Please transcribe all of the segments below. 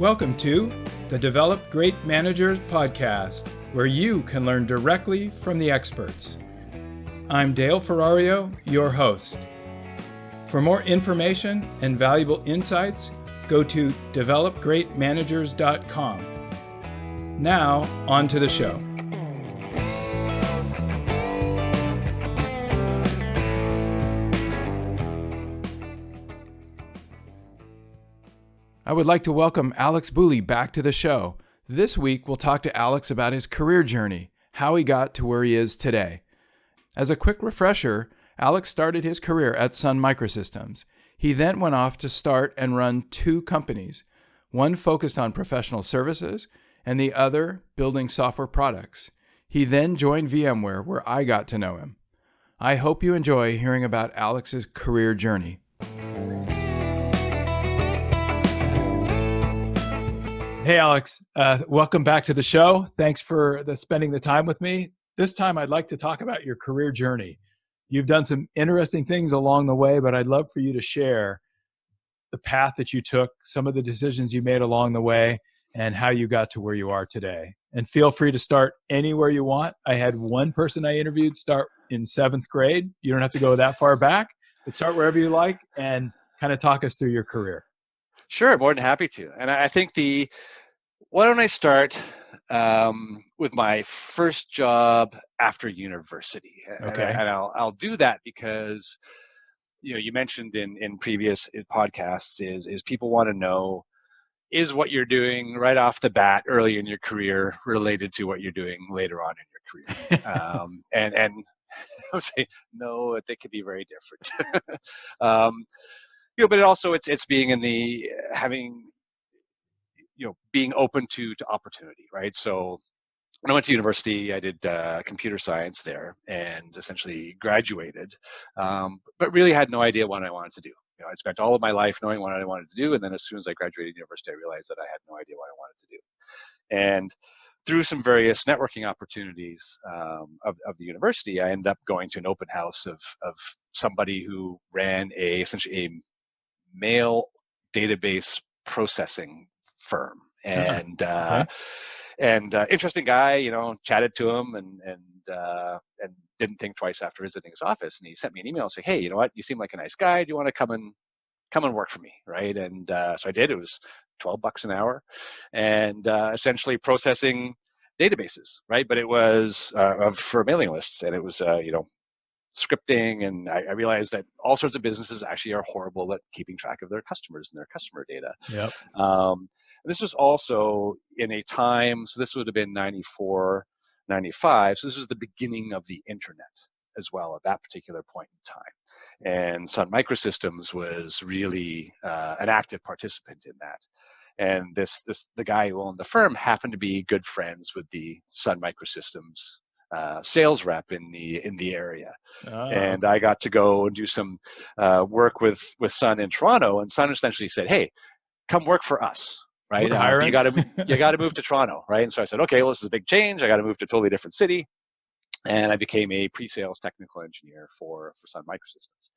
Welcome to the Develop Great Managers podcast, where you can learn directly from the experts. I'm Dale Ferrario, your host. For more information and valuable insights, go to developgreatmanagers.com. Now, on to the show. I would like to welcome Alex Bewley back to the show. This week, we'll talk to Alex about his career journey, how he got to where he is today. As a quick refresher, Alex started his career at Sun Microsystems. He then went off to start and run two companies, one focused on professional services and the other building software products. He then joined VMware, where I got to know him. I hope you enjoy hearing about Alex's career journey. Hey, Alex, welcome back to the show. Thanks for spending the time with me. This time, I'd like to talk about your career journey. You've done some interesting things along the way, but I'd love for you to share the path that you took, some of the decisions you made along the way, and how you got to where you are today. And feel free to start anywhere you want. I had one person I interviewed start in 7th grade. You don't have to go that far back, but start wherever you like and kind of talk us through your career. Sure, more than happy to. And I think why don't I start with my first job after university? Okay. And I'll do that because you mentioned in previous podcasts is people want to know, is what you're doing right off the bat early in your career related to what you're doing later on in your career? And I would say no, they could be very different. But it also it's being in the having being open to opportunity, right? So when I went to university, I did computer science there and essentially graduated, but really had no idea what I wanted to do. I spent all of my life knowing what I wanted to do, and then as soon as I graduated university, I realized that I had no idea what I wanted to do. And through some various networking opportunities of the university, I ended up going to an open house of somebody who ran essentially a mail database processing firm, and interesting guy. Chatted to him and didn't think twice after visiting his office. And he sent me an email saying, "Hey, you know what? You seem like a nice guy. Do you want to come and work for me?" Right? And so I did. It was $12 an hour, and essentially processing databases, right? But it was for mailing lists, and it was scripting, and I realized that all sorts of businesses actually are horrible at keeping track of their customers and their customer data. Yep. This was also in a time, so this would have been 94, 95, so this was the beginning of the internet as well at that particular point in time. And Sun Microsystems was really an active participant in that. And the guy who owned the firm happened to be good friends with the Sun Microsystems sales rep in the area. And I got to go and do some work with Sun in Toronto, and Sun essentially said, "Hey, come work for us." Right? You got to move to Toronto, right? And so I said, "Okay, well, this is a big change. I got to move to a totally different city." And I became a pre-sales technical engineer for Sun Microsystems.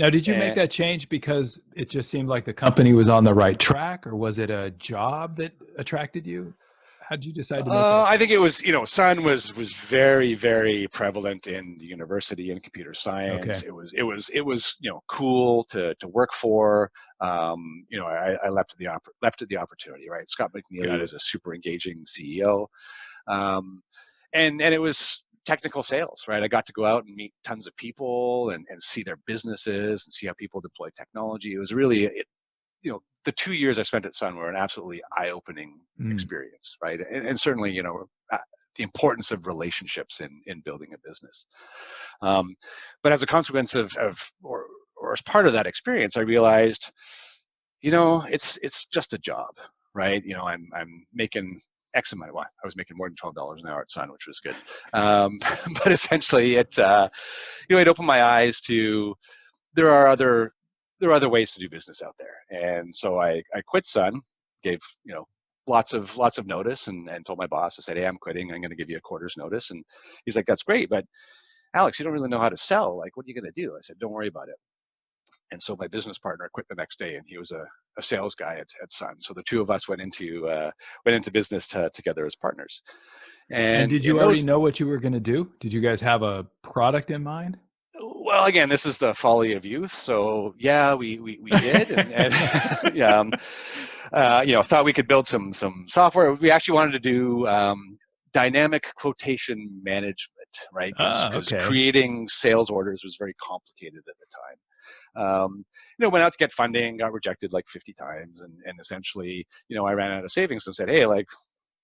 Now, did you make that change because it just seemed like the company was on the right track, or was it a job that attracted you? How did you decide to make that? I think it was, Sun was very, very prevalent in the university in computer science. Okay. It was cool to work for. I leapt at the opportunity, right? Scott McNeely was a super engaging CEO, and it was technical sales, right? I got to go out and meet tons of people and see their businesses and see how people deploy technology. It was really the 2 years I spent at Sun were an absolutely eye-opening experience, right? And certainly, the importance of relationships in building a business. But as a consequence or as part of that experience, I realized, it's just a job, right? I'm making X amount. Well, I was making more than $12 an hour at Sun, which was good. But essentially, it opened my eyes to there are other ways to do business out there. And so I quit Sun, gave lots of notice, and told my boss, I said, "Hey, I'm quitting. I'm going to give you a quarter's notice." And he's like, "That's great, but Alex, you don't really know how to sell. Like, what are you going to do?" I said, "Don't worry about it. And so my business partner quit the next day, and he was a sales guy at Sun. So the two of us went into business together as partners. And And did in you already those, know what you were going to do? Did you guys have a product in mind? well, again, this is the folly of youth. So yeah, we did, and yeah, thought we could build some software. We actually wanted to do dynamic quotation management, right? Because Okay. creating sales orders was very complicated at the time. Went out to get funding, got rejected like 50 times, and essentially, I ran out of savings and said, hey, like,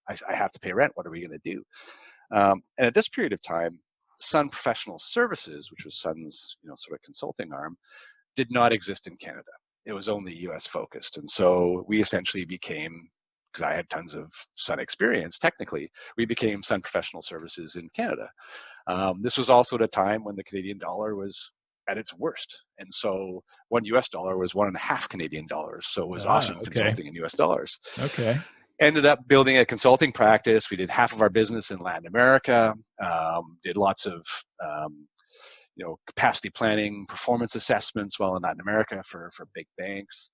I have to pay rent. What are we going to do? And at this period of time, Sun Professional Services, which was Sun's, sort of consulting arm, did not exist in Canada. It was only US focused. And so we essentially became, because I had tons of Sun experience, technically, we became Sun Professional Services in Canada. This was also at a time when the Canadian dollar was at its worst. And so $1 was 1.5 Canadian dollars. So it was awesome Okay. consulting in US dollars. Okay. Ended up building a consulting practice. We did half of our business in Latin America, did lots of capacity planning, performance assessments while in Latin America for big banks.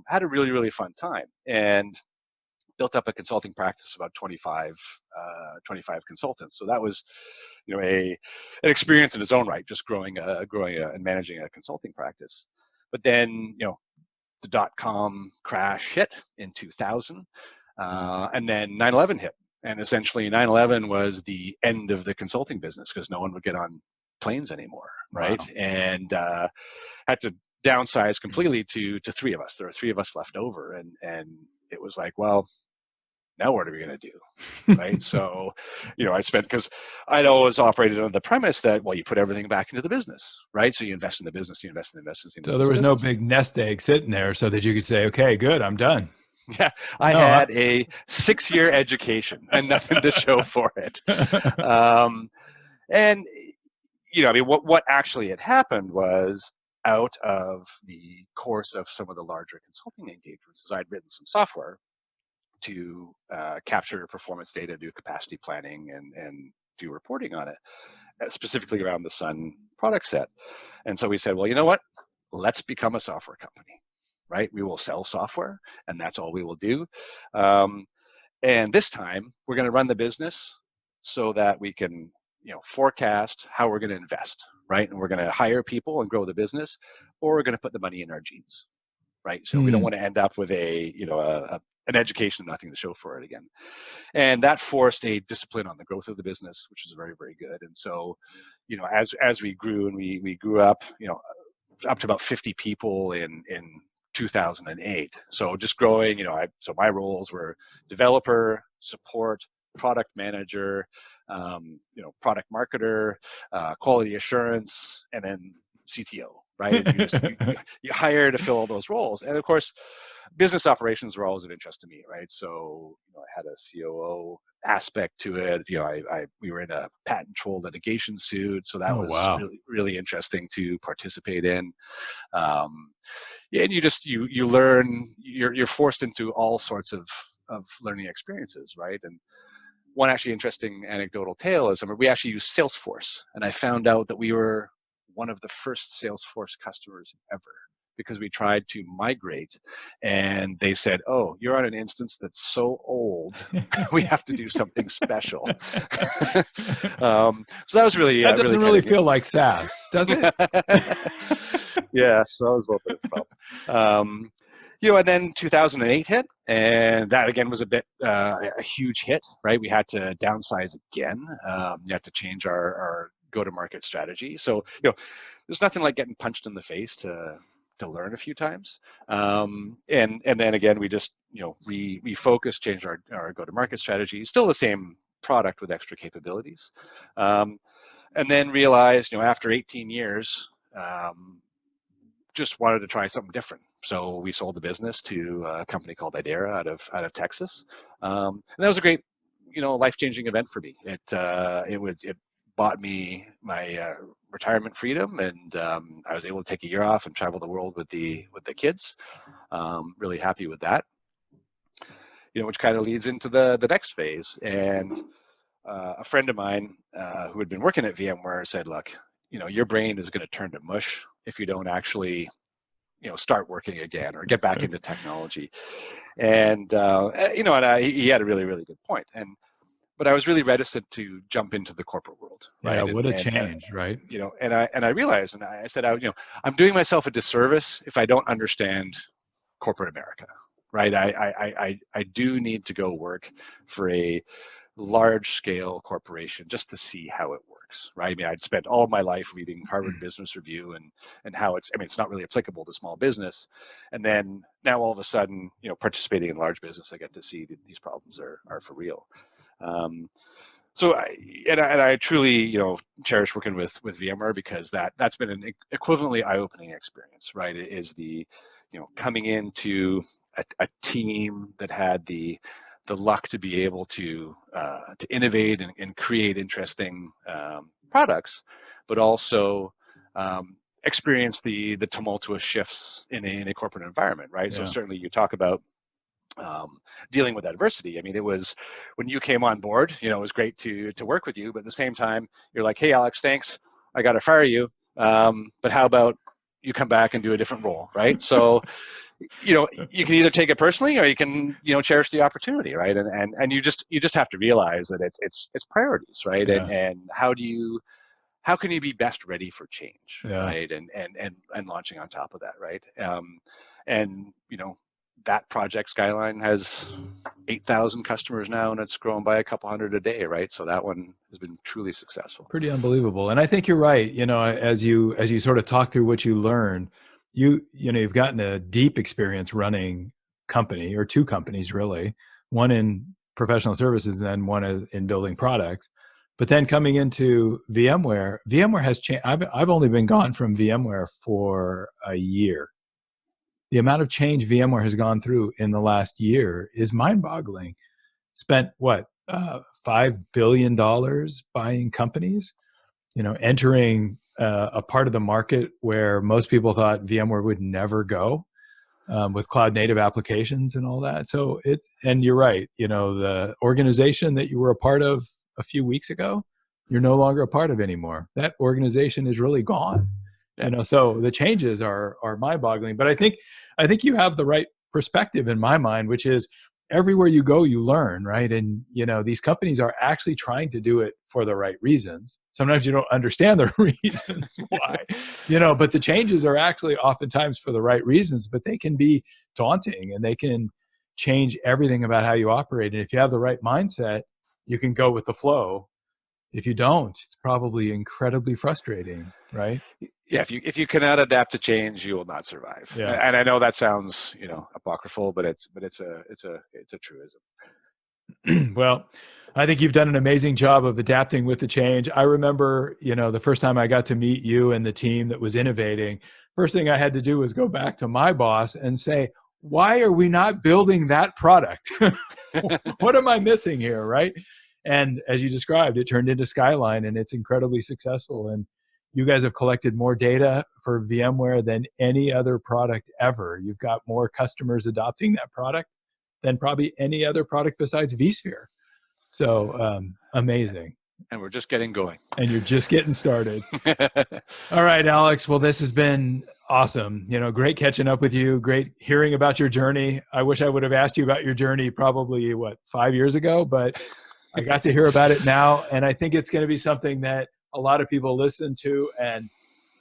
Had a really, really fun time, and built up a consulting practice of about 25 consultants. So that was, an experience in its own right, just growing and managing a consulting practice. But then, the dot-com crash hit in 2000, and then 9/11 hit. And essentially 9/11 was the end of the consulting business because no one would get on planes anymore, right? Wow. And had to downsize completely to three of us. There were three of us left over, and it was like, well, now what are we going to do, right? So, I spent, because I'd always operated on the premise that, well, you put everything back into the business, right? So you invest in the business, you invest in the business. So there was no big nest egg sitting there so that you could say, okay, good, I'm done. Yeah, I had a 6-year education and nothing to show for it. And what actually had happened was, out of the course of some of the larger consulting engagements, is I'd written some software to capture performance data, do capacity planning, and do reporting on it, specifically around the Sun product set. And so we said, well, you know what? Let's become a software company, right? We will sell software, and that's all we will do. And this time, we're going to run the business so that we can, forecast how we're going to invest, right? And we're going to hire people and grow the business, or we're going to put the money in our jeans, right? So we don't want to end up with an education and nothing to show for it again. And that forced a discipline on the growth of the business, which is very, very good. And so, as we grew, and we grew up, up to about 50 people in 2008. So just growing, so my roles were developer, support, product manager, product marketer, quality assurance, and then CTO, right? And you hire to fill all those roles. And of course, business operations were always of interest to me, right? So I had a COO aspect to it. We were in a patent troll litigation suit, so that was really, really interesting to participate in. And you learn. You're forced into all sorts of learning experiences, right? And one actually interesting anecdotal tale is, we actually used Salesforce, and I found out that we were one of the first Salesforce customers ever, because we tried to migrate, and they said, oh, you're on an instance that's so old, we have to do something special. So that was really, that doesn't really feel like SaaS, does it? Yeah, so that was a little bit of a problem. And then 2008 hit, and that again was a huge hit, right? We had to downsize again. You had to change our go-to-market strategy. So, there's nothing like getting punched in the face to learn a few times. And then again, we just, refocused, changed our go-to-market strategy, still the same product with extra capabilities. And then realized, after 18 years, just wanted to try something different. So we sold the business to a company called Idera out of Texas. And that was a great, life-changing event for me. It bought me my retirement freedom, and I was able to take a year off and travel the world with the kids. Really happy with that. Which kind of leads into the next phase. And a friend of mine who had been working at VMware said, look, your brain is going to turn to mush if you don't actually start working again or get back into technology. And he had a really, really good point. But I was really reticent to jump into the corporate world, right? Yeah, what a change, right? And I realized, and I said, I'm doing myself a disservice if I don't understand corporate America, right? I do need to go work for a large scale corporation just to see how it works, right? I mean, I'd spent all my life reading Harvard Business Review and how it's not really applicable to small business. And then now all of a sudden, participating in large business, I get to see that these problems are for real. So I truly, cherish working with VMware because that's been an equivalently eye-opening experience, right? It is the, coming into a team that had the luck to be able to innovate and create interesting products, but also experience the tumultuous shifts in a corporate environment, right? Yeah. So certainly you talk about dealing with adversity. I mean, it was when you came on board, it was great to work with you, but at the same time, you're like, hey, Alex, thanks. I got to fire you. But how about you come back and do a different role, right? So, you can either take it personally or you can, cherish the opportunity, right? And you just have to realize that it's priorities, right? Yeah. And how can you be best ready for change, Yeah. right? And launching on top of that, right? And that project Skyline has 8,000 customers now, and it's grown by a couple hundred a day, right? So that one has been truly successful. Pretty unbelievable. And I think you're right. As you sort of talk through what you learn, you've gotten a deep experience running company or two companies really, one in professional services and then one in building products. But then coming into VMware has changed. I've only been gone from VMware for a year. The amount of change VMware has gone through in the last year is mind-boggling. Spent what, $5 billion buying companies, entering a part of the market where most people thought VMware would never go, with cloud native applications and all that. So and you're right, the organization that you were a part of a few weeks ago, you're no longer a part of anymore. That organization is really gone. Yeah. So the changes are mind-boggling. But I think you have the right perspective in my mind, which is everywhere you go, you learn, right? And these companies are actually trying to do it for the right reasons. Sometimes you don't understand the reasons why, but the changes are actually oftentimes for the right reasons. But they can be daunting and they can change everything about how you operate. And if you have the right mindset, you can go with the flow. If you don't, it's probably incredibly frustrating, right? Yeah, if you cannot adapt to change, you will not survive. Yeah. And I know that sounds, apocryphal, but it's a truism. Well, I think you've done an amazing job of adapting with the change. I remember, the first time I got to meet you and the team that was innovating, first thing I had to do was go back to my boss and say, why are we not building that product? What am I missing here, right? And as you described, it turned into Skyline and it's incredibly successful. And you guys have collected more data for VMware than any other product ever. You've got more customers adopting that product than probably any other product besides vSphere. So amazing. And we're just getting going. And you're just getting started. All right, Alex. Well, this has been awesome. Great catching up with you. Great hearing about your journey. I wish I would have asked you about your journey probably, 5 years ago, but I got to hear about it now. And I think it's going to be something that a lot of people listen to. And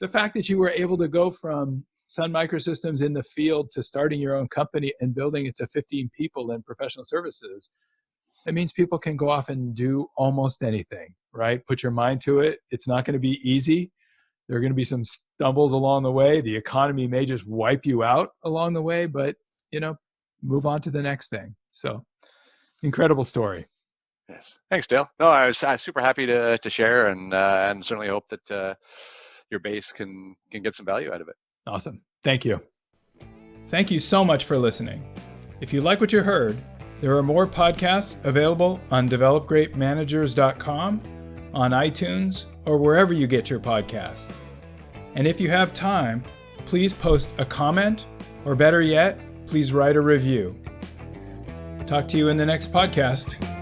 the fact that you were able to go from Sun Microsystems in the field to starting your own company and building it to 15 people in professional services, it means people can go off and do almost anything, right? Put your mind to it. It's not going to be easy. There are going to be some stumbles along the way. The economy may just wipe you out along the way, but, move on to the next thing. So incredible story. Yes. Thanks, Dale. No, I was super happy to share and certainly hope that your base can get some value out of it. Awesome. Thank you. Thank you so much for listening. If you like what you heard, there are more podcasts available on developgreatmanagers.com, on iTunes, or wherever you get your podcasts. And if you have time, please post a comment, or better yet, please write a review. Talk to you in the next podcast.